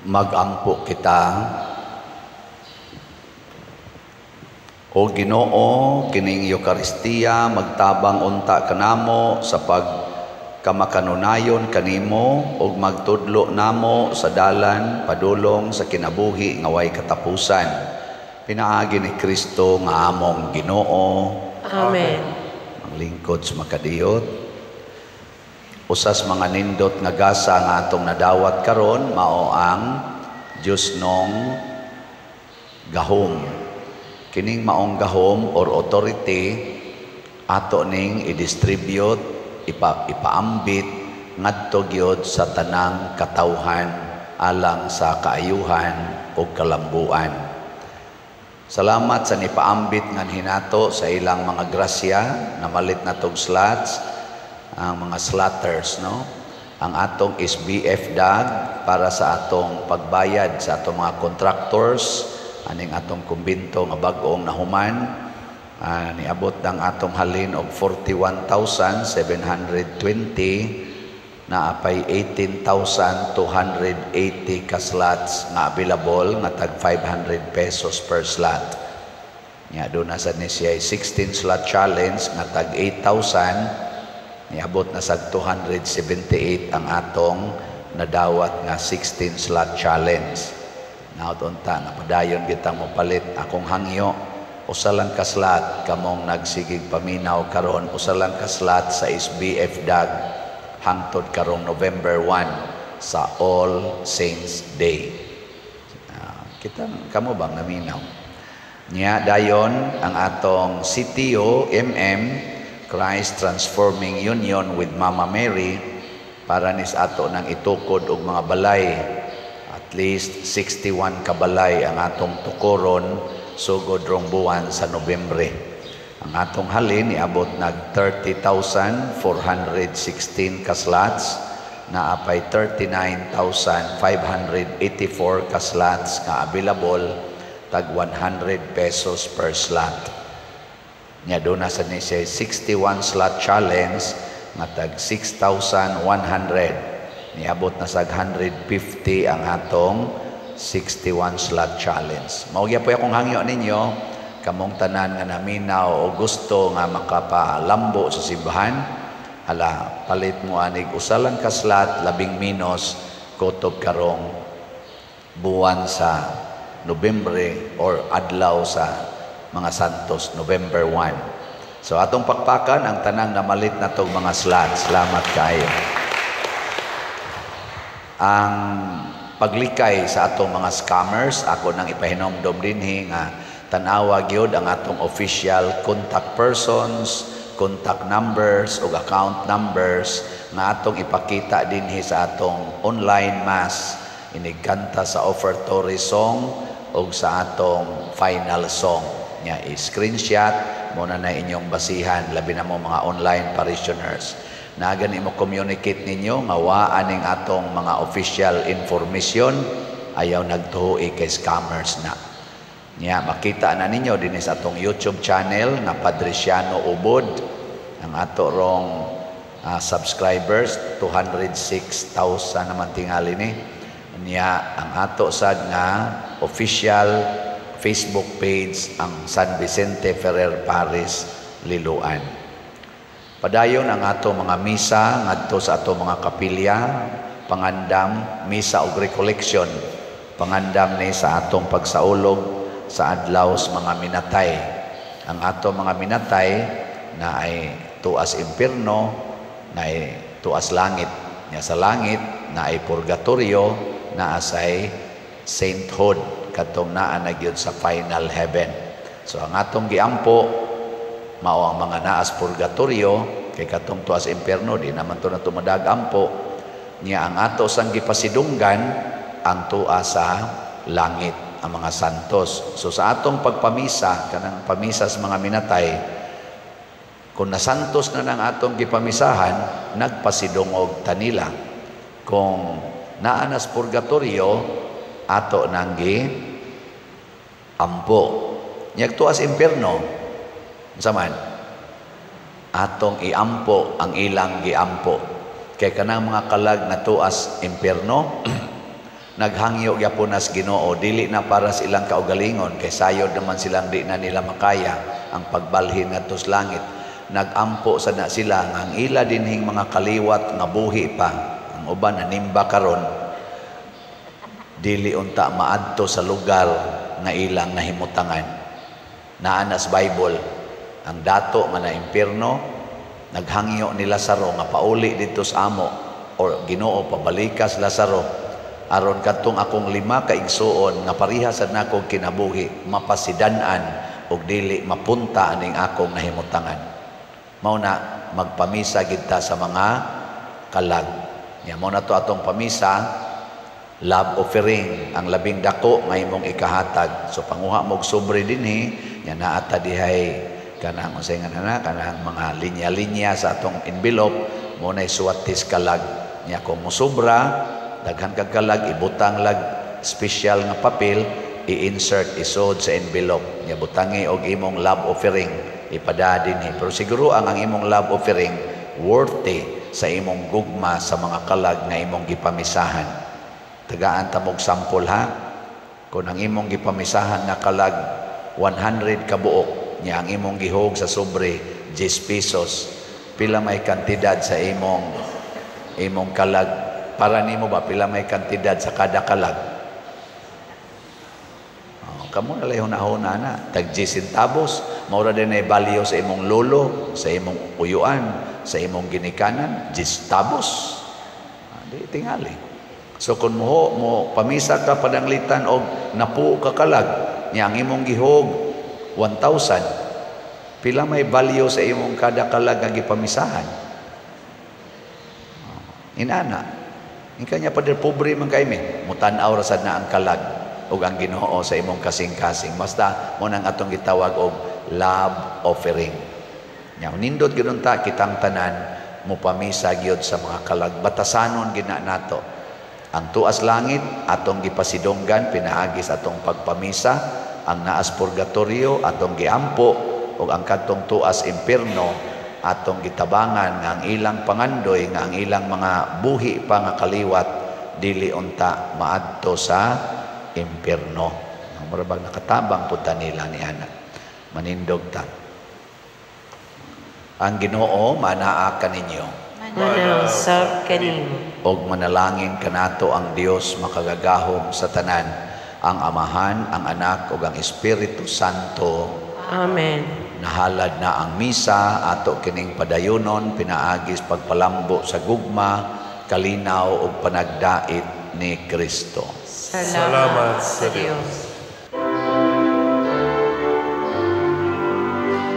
Mag-ampo kita. O Ginoo, kining Eucharistia magtabang unta kanamo sa pagkamakanunayon kanimo ug magtudlo namo sa dalan padulong sa kinabuhi nga way katapusan. Pinaagi ni Kristo nga among Ginoo. Amen. Ang lingkod sa makadiyot. Usas mga nindot nga gasa nga atong nadawat karon mao ang Diyos nong gahom. Kining maong gahom or authority ato ning i-distribute, ipaambit ngadto gyud sa tanang katawhan alang sa kaayuhan o kalambuan. Salamat sa nipaambit ngan hinato sa ilang mga grasya na malit na tog slots, ang mga slatters, no? Ang atong SBF DAG para sa atong pagbayad sa atong mga contractors, aning atong kumbinto nga bag-ong nahuman, niabot ng atong halin og 41,720 na apay 18,280 ka slots nga available nga tag 500 pesos per slot. Nya do na sa ni siya 16 slot challenge nga tag 8,000. Niabot na sa 278 ang atong nadawat nga 16 slot challenge. Naunta nga padayon bitang mo palit akong hangyo. Usa lang ka slot kamong nagsigig paminaw karon, usa lang ka slot sa SBF DAG hangtod karong November 1 sa All Saints Day. Kita kamo bang naminaw? Nya dayon ang atong CTO Christ Transforming Union with Mama Mary para nis ato nang itukod og mga balay. At least 61 ka balay ang atong tukoron sugod rong buwan sa Nobyembre. Ang atong halin niabot nag 30,416 ka slots na apay 39,584 ka slots nga available tag 100 pesos per slot. Nya do na sa ni siya 61 slot challenge nga tag 6,100. Niabot na sa 150 ang atong 61 slot challenge. Mao gyud po akong hangyo ninyo kamong tanan nga naminaw o gusto nga makapalambo sa simbahan. Hala, palit mo anig usa lang ka slot labing minos kutob karong buwan sa Nobyembre or adlaw sa mga Santos, November 1. So atong pakpakan ang tanang namalit na tong mga slots. Salamat kayo. Ang paglikay sa atong mga scammers, ako nang ipahinomdom dinhi nga tanawa gyud ang atong official contact persons, contact numbers ug account numbers nga atong ipakita dinhi sa atong online mass, inigkanta sa offertory song ug sa atong final song. Nya i-screenshot mo na inyong basihan labi na mo mga online parishioners. Na gani mo communicate ninyo nga waan ning atong mga official information ayaw nagtuhoy kay scammers na. Nya makita na ninyo dinhi sa atong YouTube channel nga Padresiano Ubod. Ang ato rong subscribers 206,000 naman tingali ni. Nya ang ato sad nga official Facebook page ang San Vicente Ferrer Parish, Liloan. Padayon ang ato mga misa ngadto sa ato mga kapilya, pangandam, misa og recollection, pangandam ni sa atong pagsaulog sa adlaw sa mga minatay. Ang ato mga minatay na ay tuas impierno, na ay tuas langit. Nya sa langit na ay purgatorio, na asay sainthood katong naa na gyud sa final heaven. So ang atong giampo mao ang mga naas purgatorio kay katong tuas impierno di naman to na tumadag-ampo niya. Ang ato sang gipasidunggan ang tua sa langit, ang mga santos. So sa atong pagpamisa kanang pamisa sa mga minatay, kung nasantos na ng atong gipamisahan, nagpasidungog tanila. Kung naanas purgatorio, ato nang ampo. Nya tuas impierno, saman atong iampo ang ilang giampo. Kay kanang mga kalag na tuas impierno naghangyo gyapon as Ginoo, dili na para sa ilang kaugalingon kay sayod naman silang di na nila makaya ang pagbalhin ngadto sa langit. Nagampo sa na sila nga ang ila dinhing mga kaliwat nga buhi pa, ang uban nanimba karon, dili unta maadto sa lugar nga ilang nahimutangan. Naanas Bible ang dato nga na impierno naghangyo ni Lazaro nga pauli dito sa amo or Ginoo pabalikas Lazaro aron kadtong akong 5 ka igsuon nga pareha sad nako kinabuhi mapasidan-an og dili mapunta aning akong nahimutangan. Mao na magpamisa gid ta sa mga kalag. Ya mao na to atong pamisa, love offering ang labing dako nga imong ikahatag. So panguha mo og sobre dinhi nya naata dihay kanang unsay nga na kanang mga linya-linya sa atong envelope mo nay suwatis kalag nya kung mosobra daghan kag kalag ibutang lag special nga papel i-insert isod sa envelope nya butangi og imong love offering ipada dinhi. Pero siguro ang imong love offering worthy sa imong gugma sa mga kalag nga imong gipamisahan. Tagaan ta mog sample ha. Kung ang imong gipamisahan na kalag 100 ka buok nya ang imong gihog sa sobre 10 pesos, pila may kantidad sa imong kalag para nimo ba pila may kantidad sa kada kalag? Kamo na lang hunahuna na tag 10 centavos maura din ay value sa imong lolo, sa imong uyuan, sa imong ginikanan 10 centavos. Di tingali. So kung mo pamisa ka padanglitan og napu ka kalag nya ang imong gihog 1,000, pila may value sa imong kada kalag nga gipamisahan? Inana inkanya pader pobre man kay mi mutan-aw ra sad na ang kalag ug ang Ginoo sa imong kasing-kasing. Basta mo nang atong gitawag og love offering. Nya nindot gyud ta kitang tanan mo pamisa gyud sa mga kalag. Batasanon gid na nato ang tuas langit atong gipasidonggan pinaagi sa atong pagpamisa, ang naas purgatorio atong giampo ug ang kadtong tuas impierno atong gitabangan nga ang ilang pangandoy nga ang ilang mga buhi pa nga kaliwat dili unta maadto sa impierno. Ang marabag nakatabang pud nila ni ana. Manindog ta. Ang Ginoo manaa kaninyo. Manalsab kanimo. Og manalangin kanato ang Dios makagagahom sa tanan, ang Amahan, ang Anak ug ang Espiritu Santo. Amen. Nahalad na ang misa ato kining padayonon pinaagis pagpalambo sa gugma, kalinaw ug panagdait ni Kristo. Salamat sa Dios.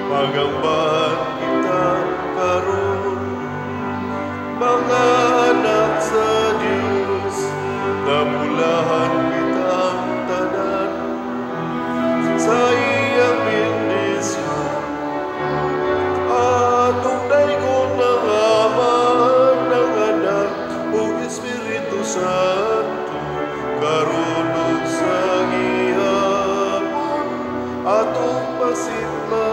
Pagambahan kita karon, mga anak sa Diyos, namulahan kita ang tanan sa iyang bendisyon. Atong daigong ng Ama, ng Anak, o Espiritu Santo, karon ug sa gihapon, atong pasimba